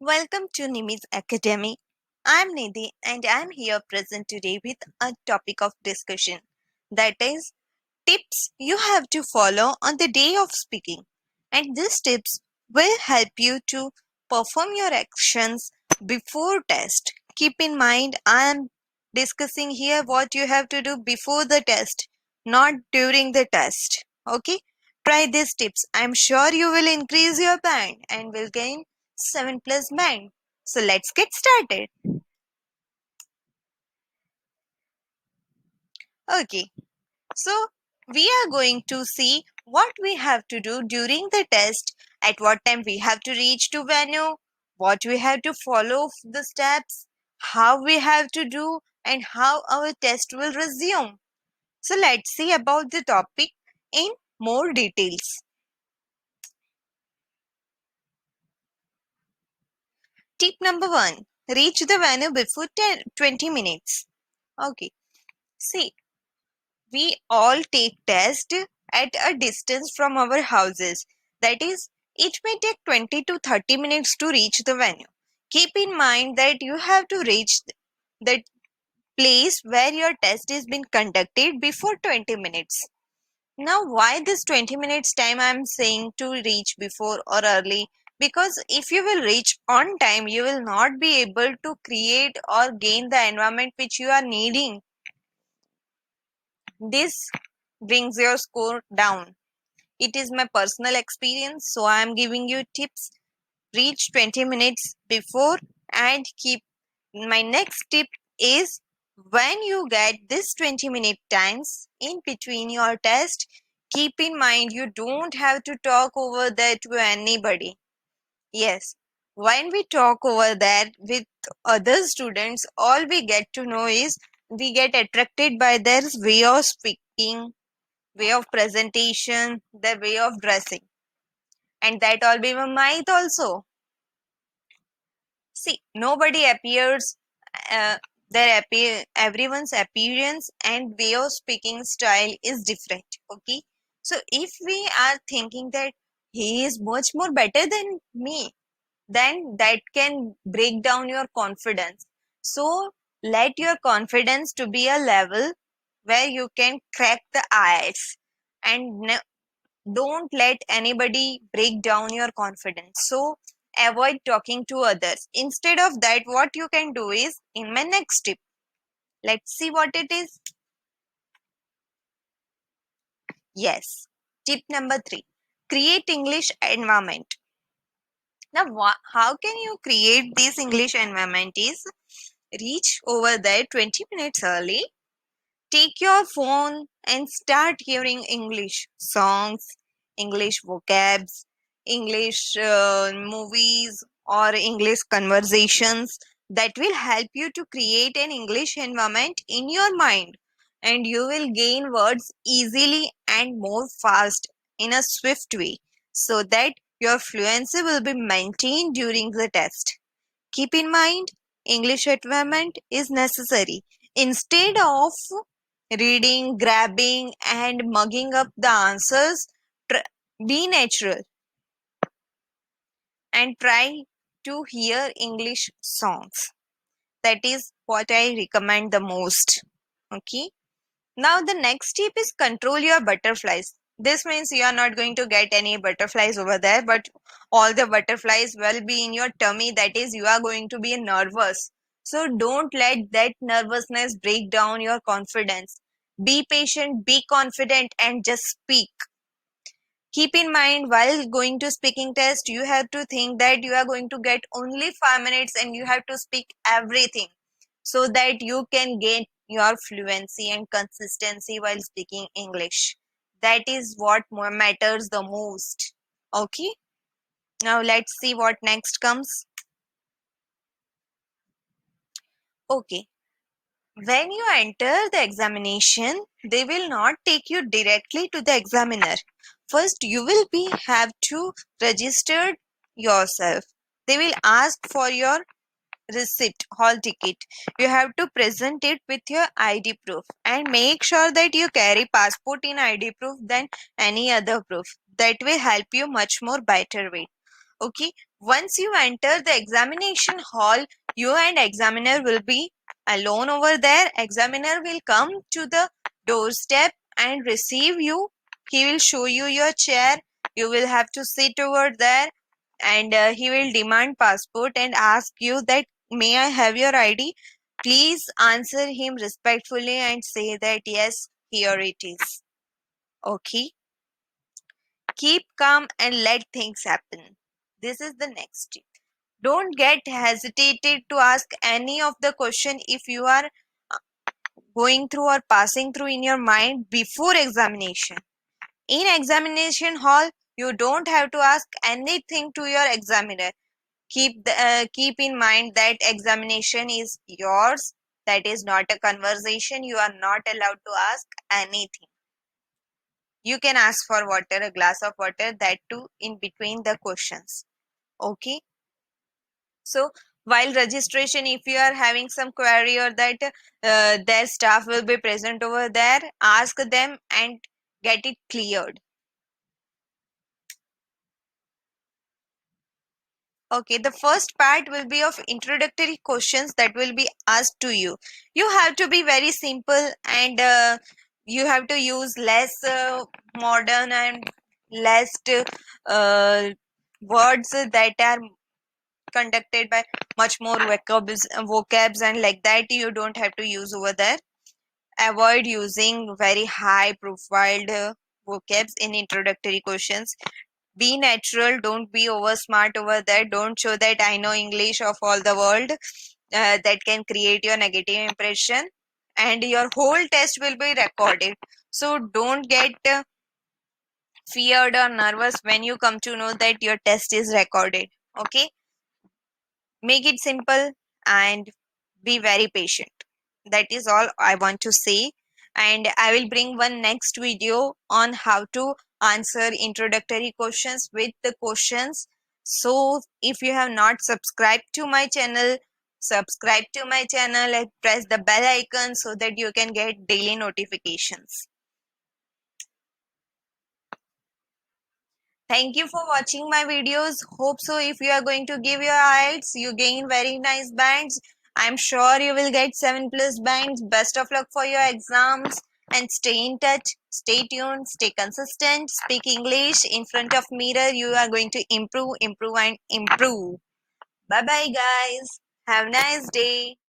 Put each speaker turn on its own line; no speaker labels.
Welcome to Nimi's Academy. I'm Nidhi and I'm here present today with a topic of discussion that is tips you have to follow on the day of speaking. And these tips will help you to perform your actions before test. Keep in mind I am discussing here what you have to do before the test, not during the test. Okay? Try these tips. I'm sure you will increase your band and will gain 7 plus band. So let's get started. Okay. So, we are going to see what we have to do during the test, at what time we have to reach to venue, what we have to follow the steps, how we have to do, and how our test will resume. So, let's see about the topic in more details. Tip number 1, reach the venue before 20 minutes. Okay, see, we all take test at a distance from our houses. That is, it may take 20 to 30 minutes to reach the venue. Keep in mind that you have to reach the place where your test is being conducted before 20 minutes. Now, why this 20 minutes time I am saying to reach before or early? Because if you will reach on time, you will not be able to create or gain the environment which you are needing. This brings your score down. It is my personal experience, so I am giving you tips. Reach 20 minutes before and keep. My next tip is when you get this 20-minute times in between your test, keep in mind you don't have to talk over there to anybody. Yes, when we talk over there with other students, all we get to know is we get attracted by their way of speaking, way of presentation, their way of dressing. And that all be a myth also. See, nobody appears, everyone's appearance and way of speaking style is different. Okay. So if we are thinking that he is much more better than me, then that can break down your confidence. So let your confidence to be a level where you can crack the ice and don't let anybody break down your confidence. So avoid talking to others. Instead of that, what you can do is in my next tip. Let's see what it is. Yes. Tip number 3. Create English environment. Now, how can you create this English environment is reach over there 20 minutes early. Take your phone and start hearing English songs, English vocabs, English movies, or English conversations that will help you to create an English environment in your mind. And you will gain words easily and more fast in a swift way so that your fluency will be maintained during the test. Keep in mind, English environment is necessary. Instead of reading, grabbing, and mugging up the answers, be natural and try to hear English songs. That is what I recommend the most. Okay. Now, the next tip is control your butterflies. This means you are not going to get any butterflies over there, but all the butterflies will be in your tummy. That is, you are going to be nervous. So, don't let that nervousness break down your confidence. Be patient, be confident, and just speak. Keep in mind while going to speaking test, you have to think that you are going to get only 5 minutes and you have to speak everything so that you can gain your fluency and consistency while speaking English. That is what more matters the most. Okay, now let's see what next comes. Okay, when you enter the examination, they will not take you directly to the examiner. First, you will be have to register yourself. They will ask for your receipt, hall ticket. You have to present it with your ID proof and make sure that you carry passport in ID proof than any other proof. That will help you much more better way. Okay. Once you enter the examination hall, you and examiner will be alone over there. Examiner will come to the doorstep and receive you. He will show you your chair. You will have to sit over there, and he will demand passport and ask you that, may I have your ID? Please answer him respectfully and say that yes, here it is. Okay. Keep calm and let things happen. This is the next tip. Don't get hesitated to ask any of the question if you are going through or passing through in your mind before examination. In examination hall, you don't have to ask anything to your examiner. Keep in mind that examination is yours. That is not a conversation. You are not allowed to ask anything. You can ask for water, a glass of water, that too in between the questions. Okay. So while registration, if you are having some query or that their staff will be present over there, ask them and get it cleared. Okay, the first part will be of introductory questions that will be asked to you. You have to be very simple, and you have to use less modern and less uh, words that are conducted by much more vocabs, and like that you don't have to use over there. Avoid using very high profiled vocabs in introductory questions. Be natural, don't be over smart over there. Don't show that I know English of all the world. That can create your negative impression, and your whole test will be recorded. So don't get feared or nervous when you come to know that your test is recorded. Okay, make it simple and be very patient. That is all I want to say, and I will bring one next video on how to answer introductory questions with the questions. So if you have not subscribed to my channel, subscribe to my channel and press the bell icon so that you can get daily notifications. Thank you for watching my videos. Hope so if you are going to give your IELTS, you gain very nice bands. I'm sure you will get 7+ bands. Best of luck for your exams, and stay in touch. Stay tuned, stay consistent, speak English in front of mirror. You are going to improve, improve and improve. Bye bye guys. Have a nice day.